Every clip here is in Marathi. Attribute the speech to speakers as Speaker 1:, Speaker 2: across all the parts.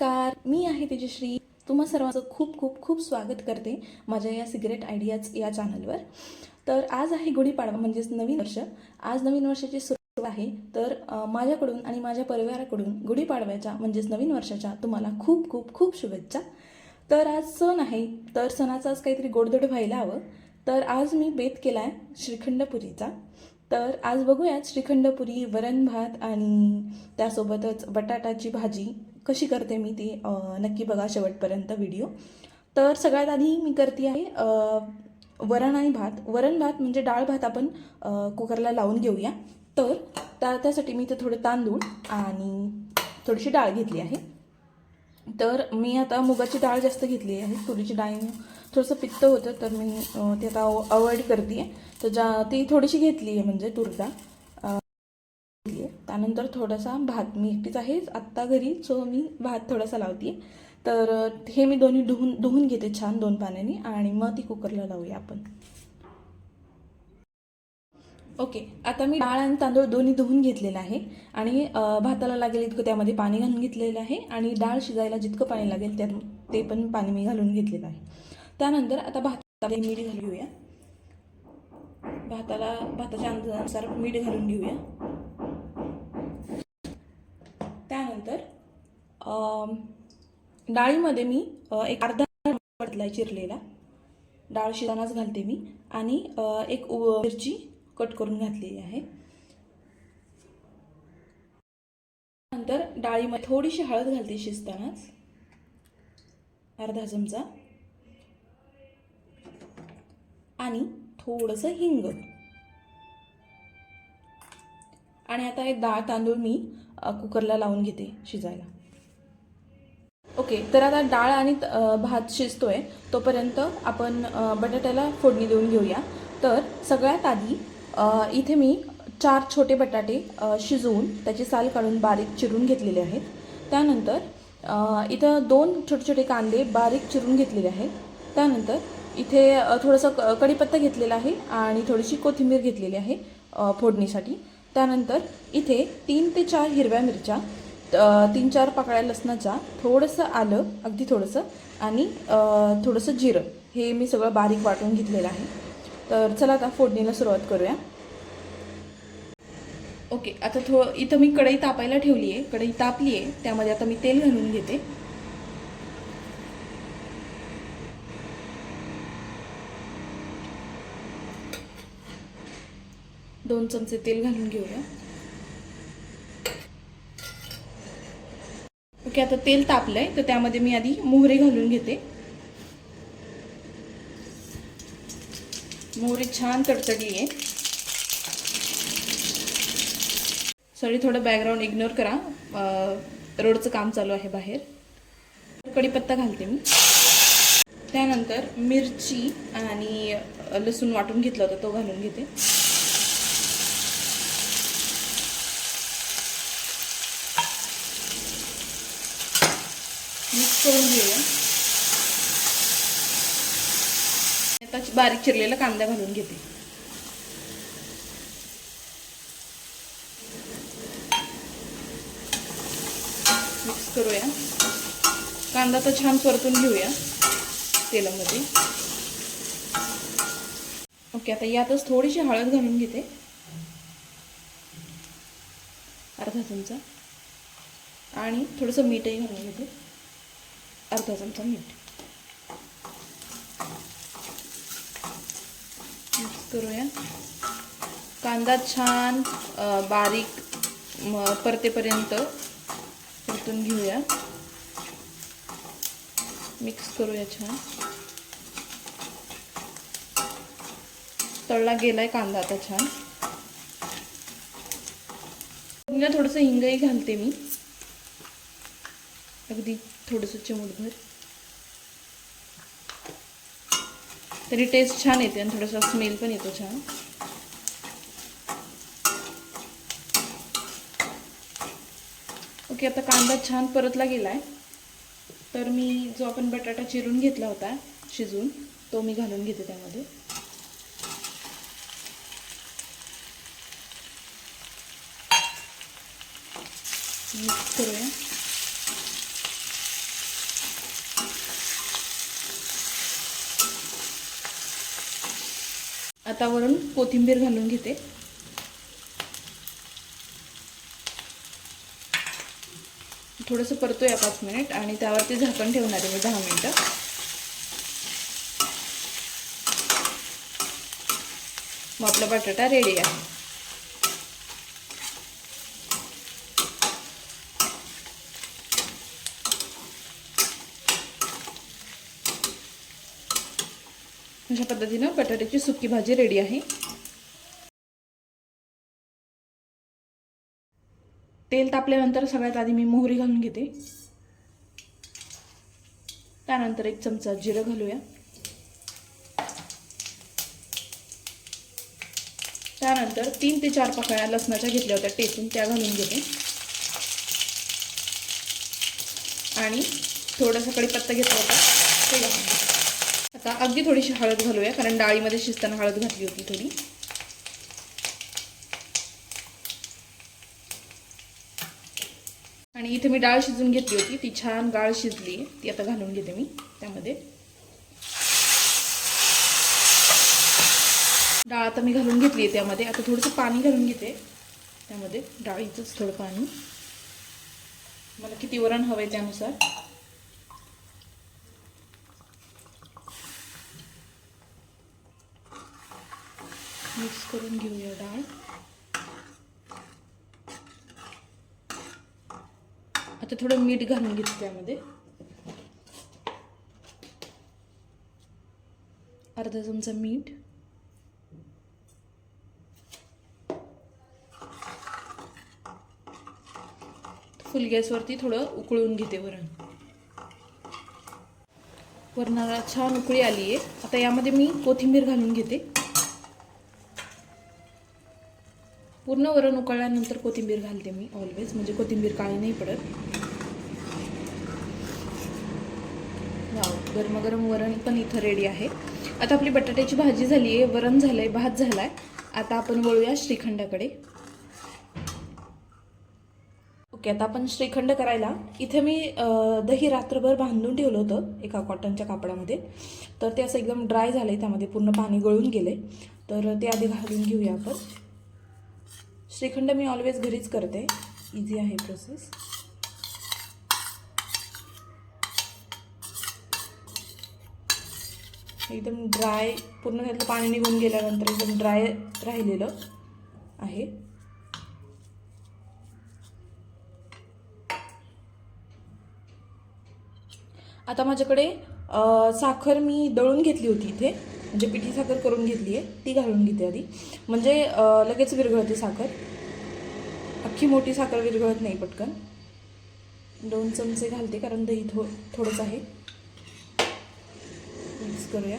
Speaker 1: नमस्कार, मी आहे तेजश्री. तुम्हा सर्वांचं खूप खूप खूप स्वागत करते माझ्या या सिक्रेट आयडियाज या चॅनलवर. तर आज आहे गुढीपाडवा म्हणजेच नवीन वर्ष. आज नवीन वर्षाची सुरुवात आहे. तर माझ्याकडून आणि माझ्या परिवाराकडून गुढीपाडव्याच्या म्हणजेच नवीन वर्षाच्या तुम्हाला खूप खूप खूप शुभेच्छा. तर आज सण आहे, तर सणाचं आज काहीतरी गोडधोड व्हायला हवं. तर आज मी बेत केला आहे श्रीखंडपुरीचा. तर आज बघूयात श्रीखंडपुरी, वरण भात आणि त्यासोबतच बटाटाची भाजी कशी करते मी ती नक्की बघा शेवटपर्यंत व्हिडिओ. तर सगळ्यात आधी मी करते आहे वरण आणि भात. वरण भात म्हणजे डाळ भात आपण कुकरला लावून घेऊया. तर त्यासाठी मी इथं थोडे तांदूळ आणि थोडीशी डाळ घेतली आहे. तर मी आता मुगाची डाळ जास्त घेतली आहे. तुरीची डाळीने थोडंसं पित्त होतं, तर मी ते आता अवॉइड करते आहे. तर ती थोडीशी घेतली आहे म्हणजे तूर डाळ घेतली आहे. त्यानंतर थोडासा भात, मी एकटीच आहे आत्ता घरी, सो मी भात थोडासा लावते. तर हे मी दोन्ही धुवून घेते छान 2 पाण्याने आणि मग ती कुकरला लावूया आपण. ओके, आता मी डाळ आणि तांदूळ दोन्ही धुवून घेतलेलं आहे आणि भाताला लागेल इतकं त्यामध्ये पाणी घालून घेतलेलं आहे आणि डाळ शिजायला जितकं पाणी लागेल त्यात ते पण पाणी मी घालून घेतलेलं आहे. त्यानंतर आता भाताला मीठ घालून घेऊया. भाताच्या अंदाजानुसार मीठ घालून घेऊया. त्यानंतर डाळीमध्ये मी एक अर्धा टमाटर चिरलेला डाळ शिजतानाच घालते मी आणि एक मिरची कट करून घातलेली आहे. नंतर डाळीमध्ये थोडीशी हळद घालते शिजतानाच, अर्धा चमचा, आणि थोडंसं हिंग. आणि आता हे डाळ तांदूळ मी कुकरला लावून घेते शिजायला. ओके, तर आता डाळ आणि भात शिजतोय तोपर्यंत आपण बटाट्याला फोडणी देऊन घेऊया. तर सगळ्यात आधी इथे मी 4 छोटे बटाटे शिजवून त्याची साल काढून बारीक चिरून घेतलेले आहेत. त्यानंतर इथं 2 छोटे छोटे कांदे बारीक चिरून घेतलेले आहेत. त्यानंतर इथे थोडंसं कढीपत्ता घेतलेला आहे आणि थोडीशी कोथिंबीर घेतलेली आहे फोडणीसाठी. त्यानंतर इथे 3 ते 4 हिरव्या मिरच्या, 3-4 पाकळ्या लसणाच्या, थोडंसं आलं, अगदी थोडंसं, आणि थोडंसं जिरं, हे मी सगळं बारीक वाटून घेतलेलं आहे. तर चला आता फोडणीला सुरुवात करूया. ओके, आता इथं मी कढई तापायला ठेवली आहे. कढई तापली आहे, त्यामध्ये आता मी तेल घालून घेते. दोन चमचे तेल घालून घेऊया. ओके, आता तेल तापलंय, तर त्यामध्ये मी आधी मोहरी घालून घेते. मोहरी छान तडतडली आहे. सॉरी, थोडं बॅकग्राऊंड इग्नोर करा, रोडचं काम चालू आहे बाहेर. कढीपत्ता घालते मी. त्यानंतर मिरची आणि लसूण वाटून घेतला होता तो घालून घेते. मिक्स करून घेऊया. आता बारीक चिरलेला कांदा घालून घेते. मिक्स करूया. कांदा तर छान परतून घेऊया तेलामध्ये. ओके, आता यातच थोडीशी हळद घालून घेते, अर्धा चमचा, आणि थोडंसं मीठही घालून घेते, अर्धा चमचा मीठ. मिक्स करूया. कांदा छान बारीक परतेपर्यंत परतून घेऊया. मिक्स करूया छान. तळला गेलाय कांदा आता छान. थोडंसं हिंगही घालते मी, अगदी थोडंसं चिमूटभर, तरी टेस्ट छान येते आणि थोडासा स्मेल पण येतो छान. ओके, आता कांदा छान परतला गेलाय, तर मी जो आपण बटाटा चिरून घेतला होता शिजून, तो मी घालून घेते त्यामध्ये. मिक्स करूया. आता वरून कोथिंबीर घालून घेते. थोडंसं परतूया 5 मिनिट आणि त्यावरती झाकण ठेवणार आहे मी 10 मिनिटं. मग आपला बटाटा रेडी आहे. अशा पद्धतीनं बटाट्याची सुकी भाजी रेडी आहे. तेल तापल्यानंतर सगळ्यात आधी मी मोहरी घालून घेते. त्यानंतर 1 चमचा जिरं घालूया. त्यानंतर 3 ते 4 पाकळ्या लसणाच्या घेतल्या होत्या टेचून, त्या घालून घेते. आणि थोडासा कढीपत्ता घेतला होता ते घालून घेते. आता अगदी थोडीशी हळद घालूया, कारण डाळीमध्ये शिजताना हळद घातली होती थोडी. आणि इथे मी डाळ शिजून घेतली होती, ती छान डाळ शिजली, ती आता घालून घेते मी त्यामध्ये. डाळ आता मी घालून घेतली आहे त्यामध्ये. आता थोडंसं पाणी घालून घेते त्यामध्ये, डाळीचंच थोडं पाणी. मला किती वरण हवं आहे त्यानुसार. मिक्स करून घेऊया डाळ. आता थोडं मीठ घालून घेते त्यामध्ये. अर्धा चमचा मीठ. फुल गॅसवरती थोडं उकळून घेते वरण. वरणाला छान उकळी आली आहे. आता यामध्ये मी कोथिंबीर घालून घेते. पूर्ण वरण उकळल्यानंतर कोथिंबीर घालते मी ऑलवेज, म्हणजे कोथिंबीर काळी नाही पडत. वाव, गरमागरम वरण पण इथं रेडी आहे. आता आपली बटाट्याची भाजी झाली आहे, वरण झालं आहे, भात झाला आहे. आता आपण वळूया श्रीखंडाकडे. ओके, आता आपण श्रीखंड करायला इथे मी दही रात्रभर बांधून ठेवलं होतं एका कॉटनच्या कापडामध्ये. तर ते असं एकदम ड्राय झालं आहे, त्यामध्ये पूर्ण पाणी गळून गेलं आहे. तर ते आधी घालून घेऊया आपण. श्रीखंड मी ऑलवेज घरीच करते, इझी आहे प्रोसेस. एकदम ड्राय, पूर्ण त्यातलं पाणी निघून गेल्यानंतर एकदम ड्राय राहिलेलं आहे. आता माझ्याकडे साखर मी दळून घेतली होती इथे, म्हणजे पिठी साखर करून घेतली आहे, ती घालून घेते आधी. म्हणजे लगेच विरघळते साखर. अख्खी मोठी साखर विरघळत नाही पटकन. 2 चमचे घालते, कारण दही थोडंच आहे. मिक्स करूया.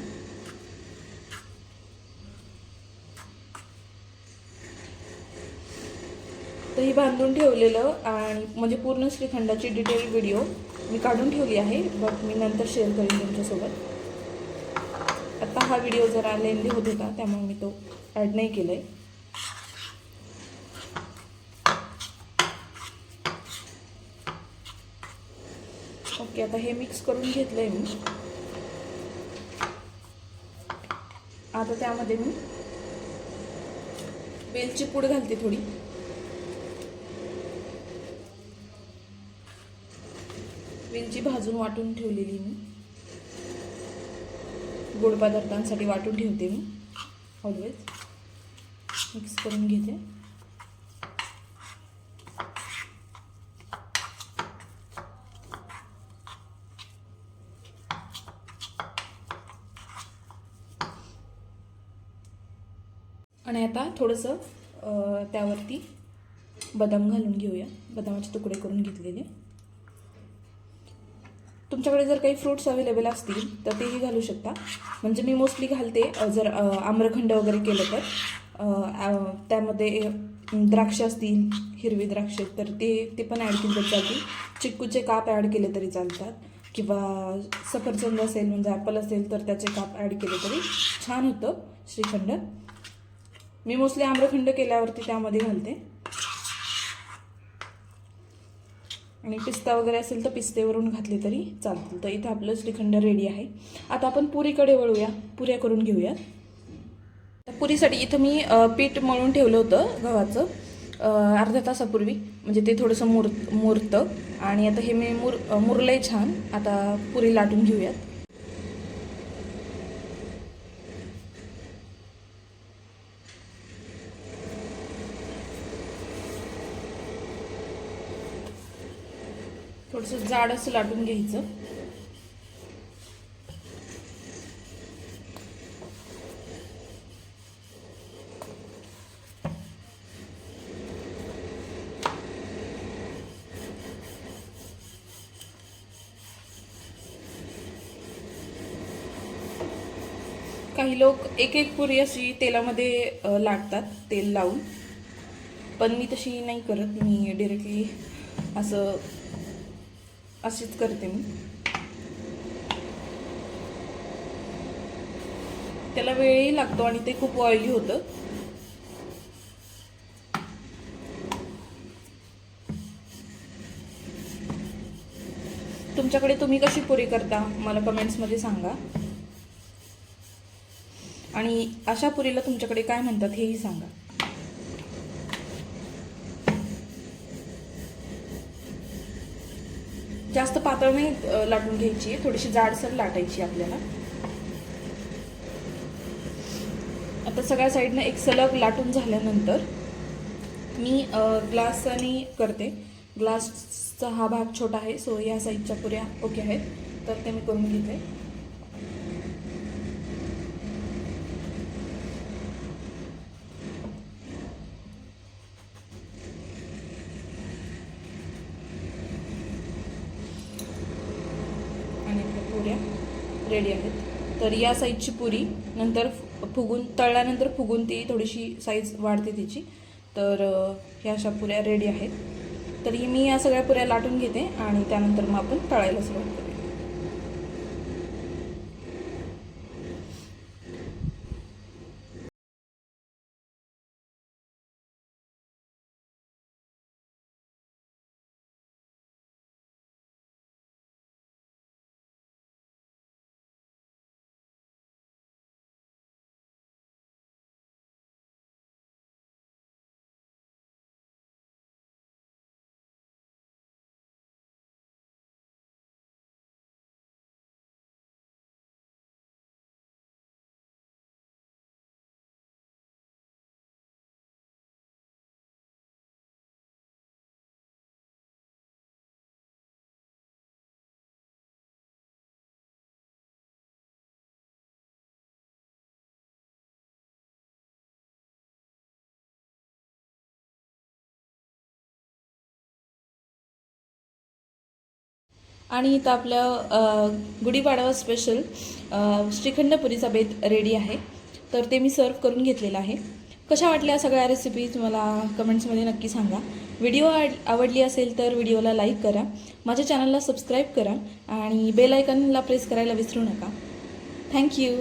Speaker 1: दही बांधून ठेवलेलं आणि म्हणजे पूर्ण श्रीखंडाची डिटेल व्हिडिओ मी काढून ठेवली आहे, बट मी नंतर शेअर करेन तुमच्यासोबत. आता हा व्हिडिओ जरा लेंदी होत होता, त्यामुळे मी तो ॲड नाही केला आहे. ओके, आता हे मिक्स करून घेतलं आहे मी. आता त्यामध्ये मी वेलची पूड घालते थोडी. वेलची भाजून वाटून ठेवलेली मी, गोड पदार्थांसाठी वाटून ठेवते मी ऑलवेज. मिक्स करून घेते. आणि आता थोडंसं त्यावरती बदाम घालून घेऊया. बदामाचे तुकडे करून घेतलेले. तुमच्याकडे जर काही फ्रूट्स अवेलेबल असतील तर तेही घालू शकता. म्हणजे मी मोस्टली घालते जर आम्रखंड वगैरे केलं तर. त्यामध्ये द्राक्ष असतील, हिरवी द्राक्ष, तर ते पण ॲड केले तर चालतील. चिक्कूचे काप ॲड केले तरी चालतात, किंवा सफरचंद असेल म्हणजे ॲपल असेल तर त्याचे काप ॲड केले तरी छान होतं श्रीखंड. मी मोस्टली आम्रखंड केल्यावरती त्यामध्ये घालते. आणि पिस्ता वगैरे असेल तर पिस्तेवरून घातले तरी चालतील. तर इथं आपलं श्रीखंड रेडी आहे. आता आपण पुरीकडे वळूया, पुऱ्या करून घेऊया. तर पुरीसाठी इथं मी पीठ मळून ठेवलं होतं गव्हाचं अर्ध्या तासापूर्वी, म्हणजे ते थोडंसं मुरतं. आणि आता हे मी मुरलंय छान. आता पुरी लाटून घेऊयात. थोडंसं जाड असं लाटून घ्यायचं. काही लोक एक एक पुरी अशी तेलामध्ये लाटतात, तेल लावून. पण मी तशी नाही करत. मी डायरेक्टली अशीच करते मी. त्याला वेळही लागतो आणि ते खूप ऑइली होतं. तुमच्याकडे तुम्ही कशी पुरी करता मला कमेंट्समध्ये सांगा. आणि अशा पुरीला तुमच्याकडे काय म्हणतात हेही सांगा. जास्त पातळ नाही लाटून घ्यायची, थोडीशी जाडसर लाटायची आपल्याला. आता सगळ्या साईडनं एक सलग लाटून झाल्यानंतर मी ग्लासाने करते. ग्लासचा हा भाग छोटा आहे, सो या साईडच्या पुऱ्या ओके आहेत, तर ते मी करून घेते. पुऱ्या रेडी आहेत. तर या साईजची पुरी नंतर तळल्यानंतर फुगून ती थोडीशी साईज वाढते तिची. तर ह्या अशा पुऱ्या रेडी आहेत. तर मी या सगळ्या पुऱ्या लाटून घेते आणि त्यानंतर मग आपण तळायला सुरुवात करूया. आणि इथं आपलं गुढीपाडवा स्पेशल श्रीखंड पुरीचा बेत रेडी आहे. तर ते मी सर्व करून घेतलेलं आहे. कशा वाटल्या सगळ्या रेसिपीज मला कमेंट्समध्ये नक्की सांगा. व्हिडिओ आवडली असेल तर व्हिडिओला लाईक करा, माझ्या चॅनलला सबस्क्राईब करा आणि बेल आयकॉनला प्रेस करायला विसरू नका. थँक्यू.